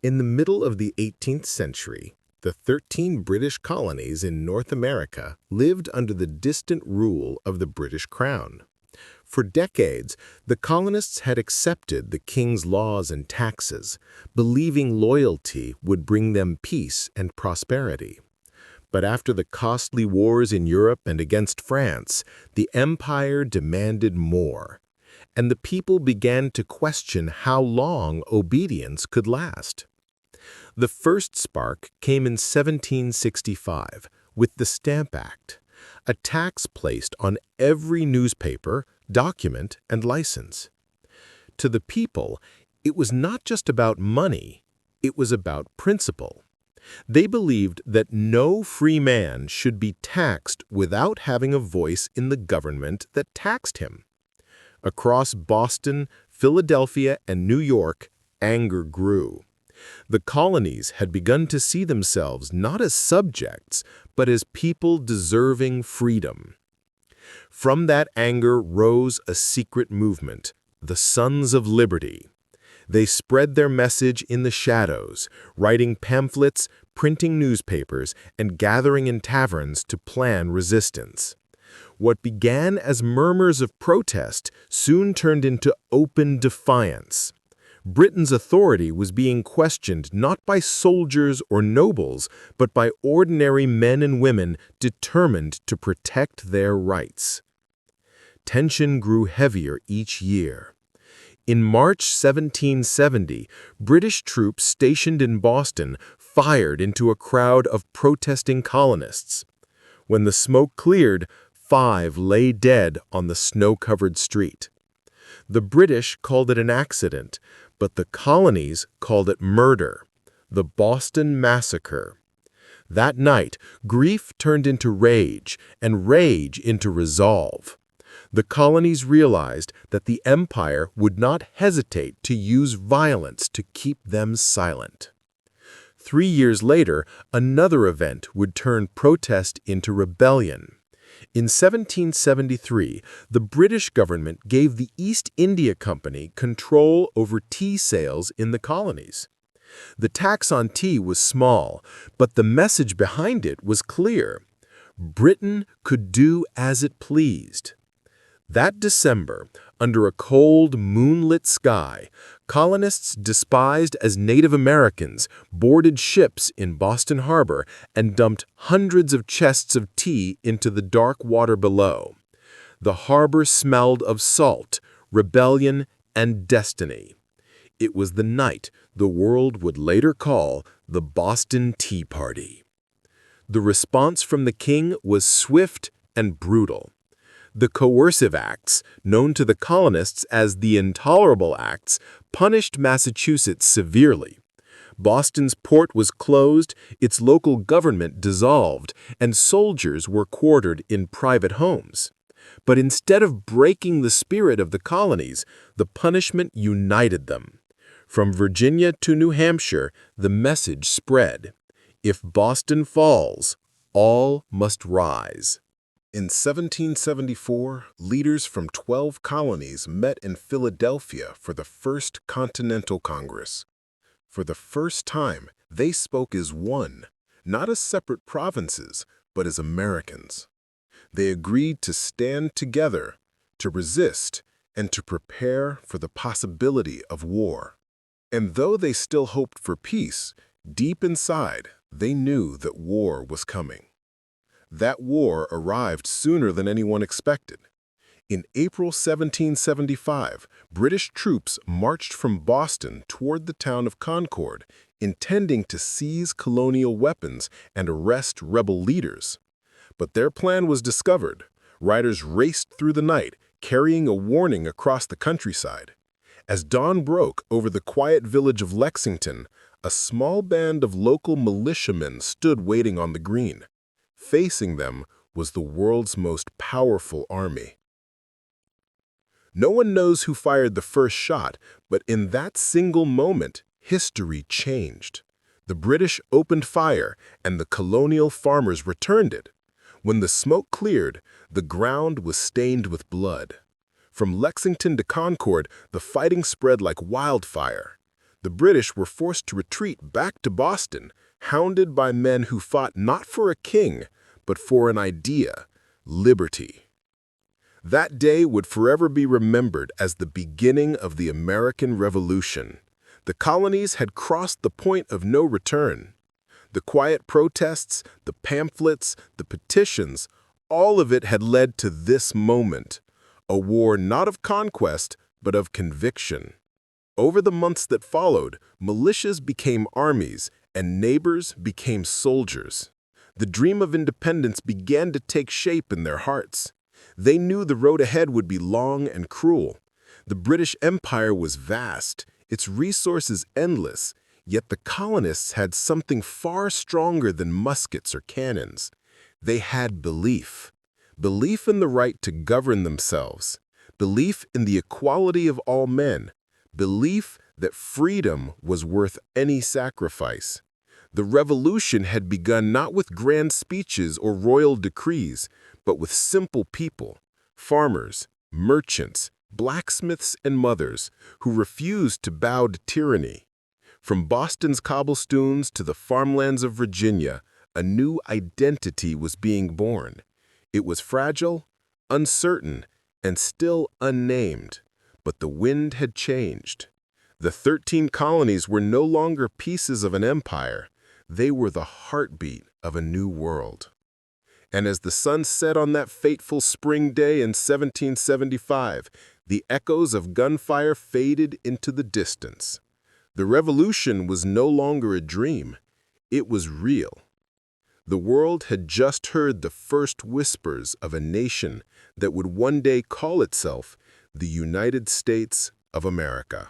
In the middle of the 18th century, the 13 British colonies in North America lived under the distant rule of the British Crown. For decades, the colonists had accepted the king's laws and taxes, believing loyalty would bring them peace and prosperity. But after the costly wars in Europe and against France, the empire demanded more, and the people began to question how long obedience could last. The first spark came in 1765 with the Stamp Act, a tax placed on every newspaper, document, and license. To the people, it was not just about money, it was about principle. They believed that no free man should be taxed without having a voice in the government that taxed him. Across Boston, Philadelphia, and New York, anger grew. The colonies had begun to see themselves not as subjects, but as people deserving freedom. From that anger rose a secret movement, the Sons of Liberty. They spread their message in the shadows, writing pamphlets, printing newspapers, and gathering in taverns to plan resistance. What began as murmurs of protest soon turned into open defiance. Britain's authority was being questioned not by soldiers or nobles, but by ordinary men and women determined to protect their rights. Tension grew heavier each year. In March 1770, British troops stationed in Boston fired into a crowd of protesting colonists. When the smoke cleared, 5 lay dead on the snow-covered street. The British called it an accident, but the colonies called it murder, the Boston Massacre. That night, grief turned into rage, and rage into resolve. The colonies realized that the empire would not hesitate to use violence to keep them silent. 3 years later, another event would turn protest into rebellion. In 1773, the British government gave the East India Company control over tea sales in the colonies. The tax on tea was small, but the message behind it was clear. Britain could do as it pleased. That December, under a cold, moonlit sky, colonists disguised as Native Americans boarded ships in Boston Harbor and dumped hundreds of chests of tea into the dark water below. The harbor smelled of salt, rebellion, and destiny. It was the night the world would later call the Boston Tea Party. The response from the king was swift and brutal. The coercive acts, known to the colonists as the Intolerable Acts, punished Massachusetts severely. Boston's port was closed, its local government dissolved, and soldiers were quartered in private homes. But instead of breaking the spirit of the colonies, the punishment united them. From Virginia to New Hampshire, the message spread. If Boston falls, all must rise. In 1774, leaders from 12 colonies met in Philadelphia for the First Continental Congress. For the first time, they spoke as one, not as separate provinces, but as Americans. They agreed to stand together, to resist, and to prepare for the possibility of war. And though they still hoped for peace, deep inside, they knew that war was coming. That war arrived sooner than anyone expected. In April 1775, British troops marched from Boston toward the town of Concord, intending to seize colonial weapons and arrest rebel leaders. But their plan was discovered. Riders raced through the night, carrying a warning across the countryside. As dawn broke over the quiet village of Lexington, a small band of local militiamen stood waiting on the green. Facing them was the world's most powerful army. No one knows who fired the first shot, but in that single moment, history changed. The British opened fire, and the colonial farmers returned it. When the smoke cleared, the ground was stained with blood. From Lexington to Concord, the fighting spread like wildfire. The British were forced to retreat back to Boston, hounded by men who fought not for a king, but for an idea: liberty. That day would forever be remembered as the beginning of the American Revolution. The colonies had crossed the point of no return. The quiet protests, the pamphlets, the petitions, all of it had led to this moment, a war not of conquest, but of conviction. Over the months that followed, militias became armies and neighbors became soldiers. The dream of independence began to take shape in their hearts. They knew the road ahead would be long and cruel. The British Empire was vast, its resources endless, yet the colonists had something far stronger than muskets or cannons. They had belief. Belief in the right to govern themselves. Belief in the equality of all men. Belief that freedom was worth any sacrifice. The revolution had begun not with grand speeches or royal decrees, but with simple people, farmers, merchants, blacksmiths, and mothers who refused to bow to tyranny. From Boston's cobblestones to the farmlands of Virginia, a new identity was being born. It was fragile, uncertain, and still unnamed, but the wind had changed. The 13 colonies were no longer pieces of an empire. They were the heartbeat of a new world. And as the sun set on that fateful spring day in 1775, the echoes of gunfire faded into the distance. The revolution was no longer a dream. It was real. The world had just heard the first whispers of a nation that would one day call itself the United States of America.